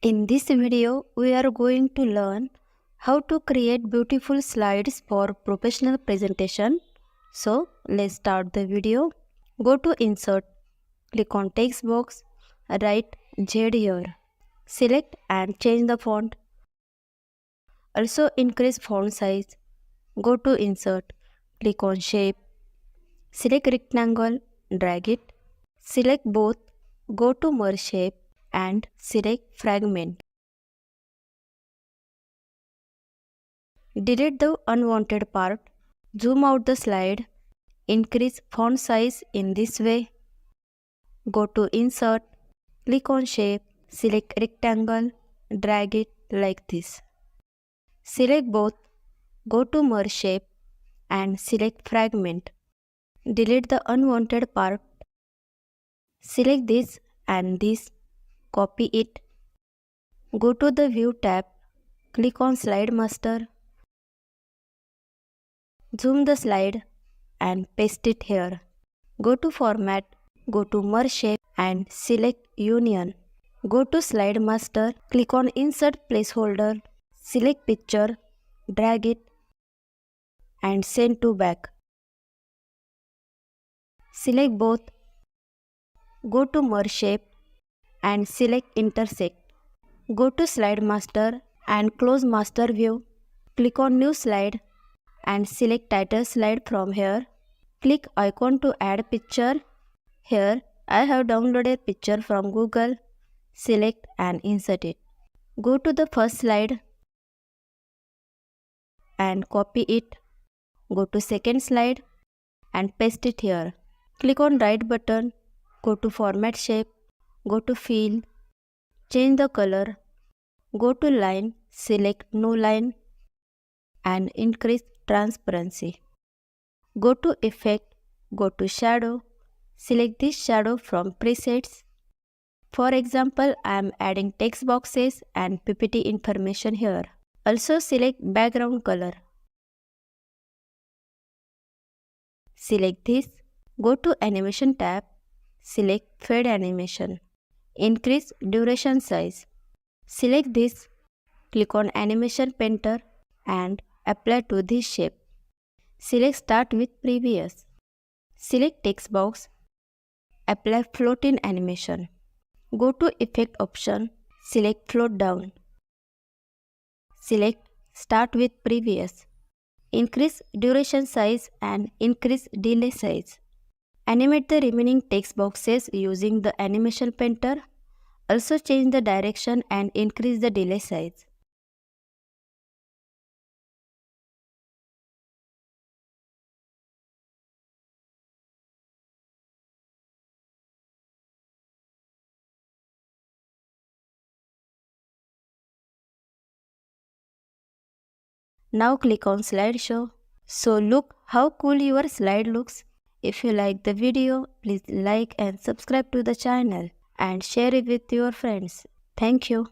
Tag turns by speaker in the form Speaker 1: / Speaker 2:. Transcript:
Speaker 1: In this video, we are going to learn how to create beautiful slides for professional presentation. So, let's start the video. Go to Insert, click on text box, write Z here. Select and change the font. Also increase font size. Go to Insert, click on Shape. Select Rectangle, drag it. Select both, go to Merge Shape and select Fragment. Delete the unwanted part. Zoom out the slide. Increase font size in this way. Go to Insert, click on Shape, select Rectangle, drag it like this. Select both, go to Merge Shape and select Fragment. Delete the unwanted part. Select this and this, copy it. Go to the View tab, click on Slide Master. Zoom the slide and paste it here. Go to Format, go to Merge Shape and select Union. Go to Slide Master, click on Insert Placeholder, select Picture, drag it and send to back. Select both, go to Merge Shape and select Intersect. Go to Slide Master and close Master View. Click on New Slide and select Title Slide from here. Click icon to add picture. Here I have downloaded picture from Google. Select and insert it. Go to the first slide and copy it. Go to second slide and paste it here. Click on right button. Go to Format Shape. Go to Fill. Change the color. Go to Line. Select No Line and increase transparency. Go to Effect. Go to Shadow. Select this shadow from presets. For example, I am adding text boxes and PPT information here. Also select background color. Select this. Go to Animation tab. Select Fade Animation. Increase duration size. Select this. Click on Animation Painter and apply to this shape. Select Start with Previous. Select Text box. Apply Float in Animation. Go to Effect option. Select Float down. Select Start with Previous. Increase duration size and increase delay size. Animate the remaining text boxes using the Animation Painter. Also change the direction and increase the delay size. Now click on Slideshow. So look how cool your slide looks. If you like the video, please like and subscribe to the channel and share it with your friends. Thank you.